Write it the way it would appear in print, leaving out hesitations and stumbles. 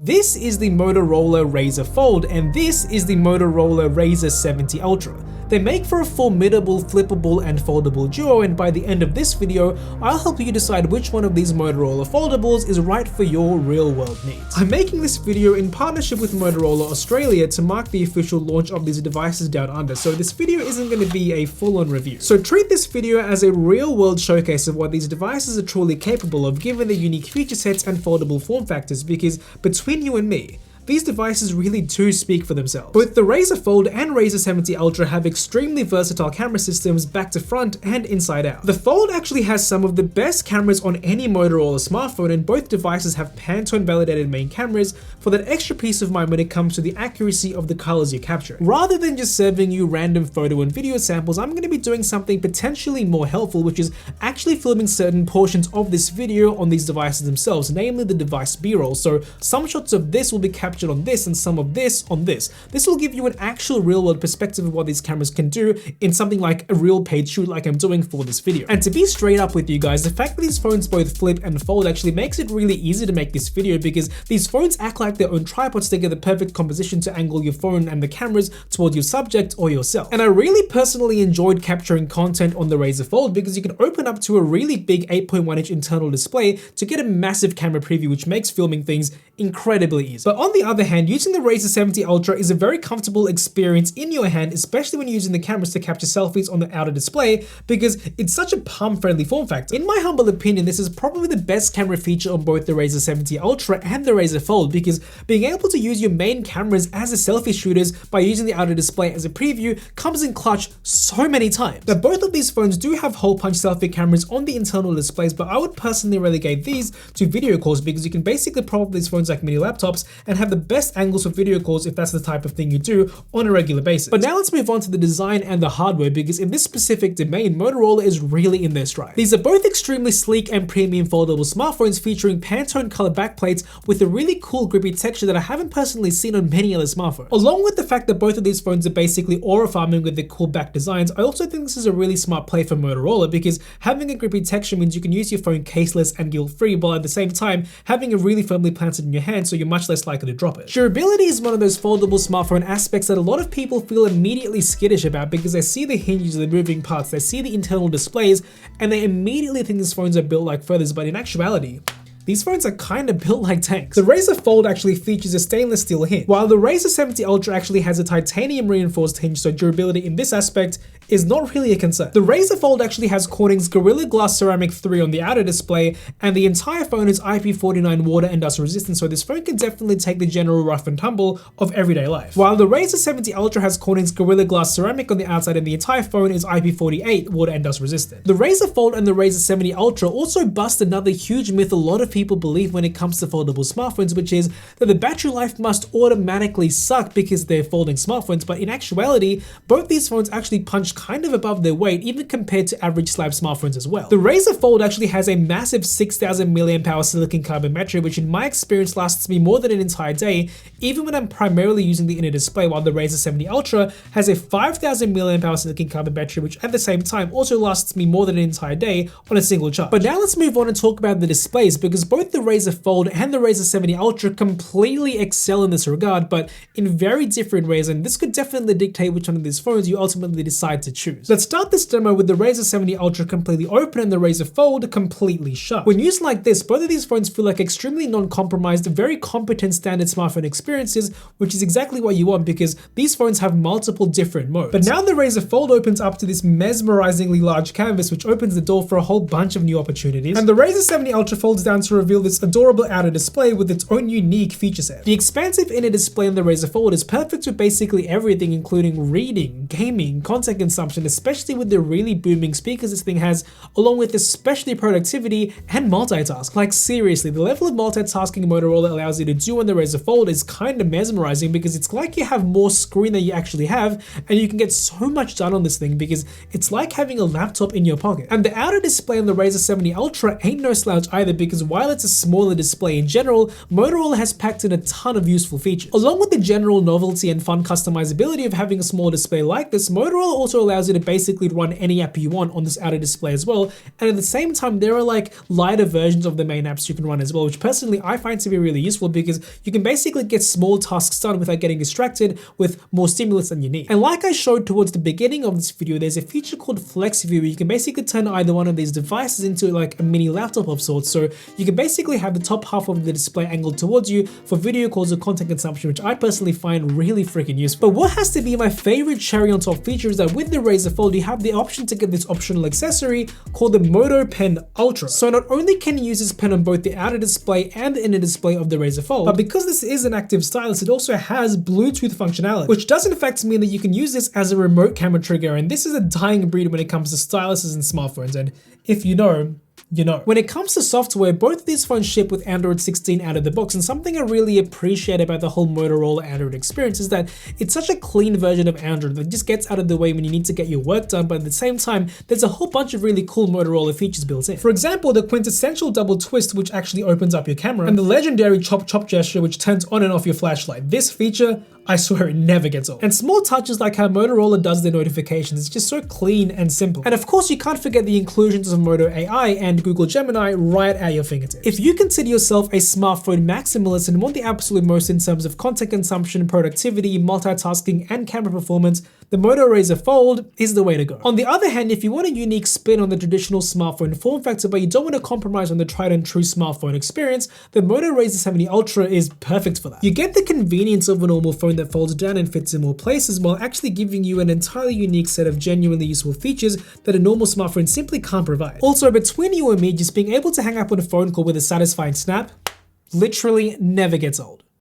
This is the Motorola Razr Fold, and this is the Motorola Razr 70 Ultra. They make for a formidable, flippable, and foldable duo, and by the end of this video, I'll help you decide which one of these Motorola foldables is right for your real-world needs. I'm making this video in partnership with Motorola Australia to mark the official launch of these devices down under, so this video isn't going to be a full-on review. So treat this video as a real-world showcase of what these devices are truly capable of given their unique feature sets and foldable form factors, because between you and me, these devices really do speak for themselves. Both the Razr Fold and Razr 70 Ultra have extremely versatile camera systems back to front and inside out. The Fold actually has some of the best cameras on any Motorola smartphone, and both devices have Pantone validated main cameras for that extra peace of mind when it comes to the accuracy of the colors you're capturing. Rather than just serving you random photo and video samples, I'm going to be doing something potentially more helpful, which is actually filming certain portions of this video on these devices themselves, namely the device B-roll. So some shots of this will be captured on this and some of this on this. This will give you an actual real-world perspective of what these cameras can do in something like a real paid shoot like I'm doing for this video. And to be straight up with you guys, the fact that these phones both flip and fold actually makes it really easy to make this video, because these phones act like their own tripods to get the perfect composition to angle your phone and the cameras toward your subject or yourself. And I really personally enjoyed capturing content on the Razr Fold because you can open up to a really big 8.1-inch internal display to get a massive camera preview, which makes filming things incredibly easy. But on the other hand, using the Razr 70 Ultra is a very comfortable experience in your hand, especially when you're using the cameras to capture selfies on the outer display, because it's such a palm-friendly form factor. In my humble opinion, this is probably the best camera feature on both the Razr 70 Ultra and the Razr Fold, because being able to use your main cameras as a selfie shooters by using the outer display as a preview comes in clutch so many times. Now, both of these phones do have hole-punch selfie cameras on the internal displays, but I would personally relegate these to video calls, because you can basically prop up these phones like mini laptops and have the best angles for video calls if that's the type of thing you do on a regular basis. But now let's move on to the design and the hardware, because in this specific domain, Motorola is really in their stride. These are both extremely sleek and premium foldable smartphones featuring Pantone color backplates with a really cool grippy texture that I haven't personally seen on many other smartphones. Along with the fact that both of these phones are basically aura farming with their cool back designs, I also think this is a really smart play for Motorola, because having a grippy texture means you can use your phone caseless and guilt-free, while at the same time having it really firmly planted in your hand, so you're much less likely to drop it. Durability is one of those foldable smartphone aspects that a lot of people feel immediately skittish about, because they see the hinges, the moving parts, they see the internal displays, and they immediately think these phones are built like feathers, but in actuality, these phones are kind of built like tanks. The Razr Fold actually features a stainless steel hinge, while the Razr 70 Ultra actually has a titanium reinforced hinge, so durability in this aspect is not really a concern. The Razr Fold actually has Corning's Gorilla Glass Ceramic 3 on the outer display, and the entire phone is IP49 water and dust resistant, so this phone can definitely take the general rough and tumble of everyday life. While the Razr 70 Ultra has Corning's Gorilla Glass Ceramic on the outside, and the entire phone is IP48 water and dust resistant. The Razr Fold and the Razr 70 Ultra also bust another huge myth a lot of people believe when it comes to foldable smartphones, which is that the battery life must automatically suck because they're folding smartphones, but in actuality, both these phones actually punch kind of above their weight, even compared to average slab smartphones as well. The Razr Fold actually has a massive 6,000 mAh silicon carbon battery, which in my experience lasts me more than an entire day, even when I'm primarily using the inner display, while the Razr 70 Ultra has a 5,000 mAh silicon carbon battery, which at the same time also lasts me more than an entire day on a single charge. But now let's move on and talk about the displays, because both the Razr Fold and the Razr 70 Ultra completely excel in this regard, but in very different ways, and this could definitely dictate which one of these phones you ultimately decide to choose. Let's start this demo with the Razr 70 Ultra completely open and the Razr Fold completely shut. When used like this, both of these phones feel like extremely non-compromised, very competent standard smartphone experiences, which is exactly what you want, because these phones have multiple different modes. But now the Razr Fold opens up to this mesmerizingly large canvas, which opens the door for a whole bunch of new opportunities, and the Razr 70 Ultra folds down to reveal this adorable outer display with its own unique feature set. The expansive inner display on the Razr Fold is perfect for basically everything, including reading, gaming, content consumption, especially with the really booming speakers this thing has, along with especially productivity and multitask. Like seriously, the level of multitasking Motorola allows you to do on the Razr Fold is kind of mesmerizing, because it's like you have more screen than you actually have, and you can get so much done on this thing because it's like having a laptop in your pocket. And the outer display on the Razr 70 Ultra ain't no slouch either, because while it's a smaller display in general, Motorola has packed in a ton of useful features. Along with the general novelty and fun customizability of having a small display like this, Motorola also also allows you to basically run any app you want on this outer display as well. And at the same time, there are like lighter versions of the main apps you can run as well, which personally I find to be really useful because you can basically get small tasks done without getting distracted with more stimulus than you need. And like I showed towards the beginning of this video, there's a feature called Flex View where you can basically turn either one of these devices into like a mini laptop of sorts. So you can basically have the top half of the display angled towards you for video calls or content consumption, which I personally find really freaking useful. But what has to be my favorite cherry on top feature is that with the Razr Fold, you have the option to get this optional accessory called the Moto Pen Ultra. So not only can you use this pen on both the outer display and the inner display of the Razr Fold, but because this is an active stylus, it also has Bluetooth functionality, which does in fact mean that you can use this as a remote camera trigger. And this is a dying breed when it comes to styluses and smartphones. And if you know, you know. When it comes to software, both of these phones ship with Android 16 out of the box, and something I really appreciate about the whole Motorola Android experience is that it's such a clean version of Android that just gets out of the way when you need to get your work done, but at the same time, there's a whole bunch of really cool Motorola features built in. For example, the quintessential double twist, which actually opens up your camera, and the legendary chop chop gesture, which turns on and off your flashlight. This feature, I swear it never gets old. And small touches like how Motorola does their notifications, it's just so clean and simple. And of course, you can't forget the inclusions of Moto AI and Google Gemini right at your fingertips. If you consider yourself a smartphone maximalist and want the absolute most in terms of content consumption, productivity, multitasking, and camera performance, the Moto Razr Fold is the way to go. On the other hand, if you want a unique spin on the traditional smartphone form factor, but you don't want to compromise on the tried and true smartphone experience, the Moto Razr 70 Ultra is perfect for that. You get the convenience of a normal phone that folds down and fits in more places while actually giving you an entirely unique set of genuinely useful features that a normal smartphone simply can't provide. Also, between you and me, just being able to hang up on a phone call with a satisfying snap literally never gets old.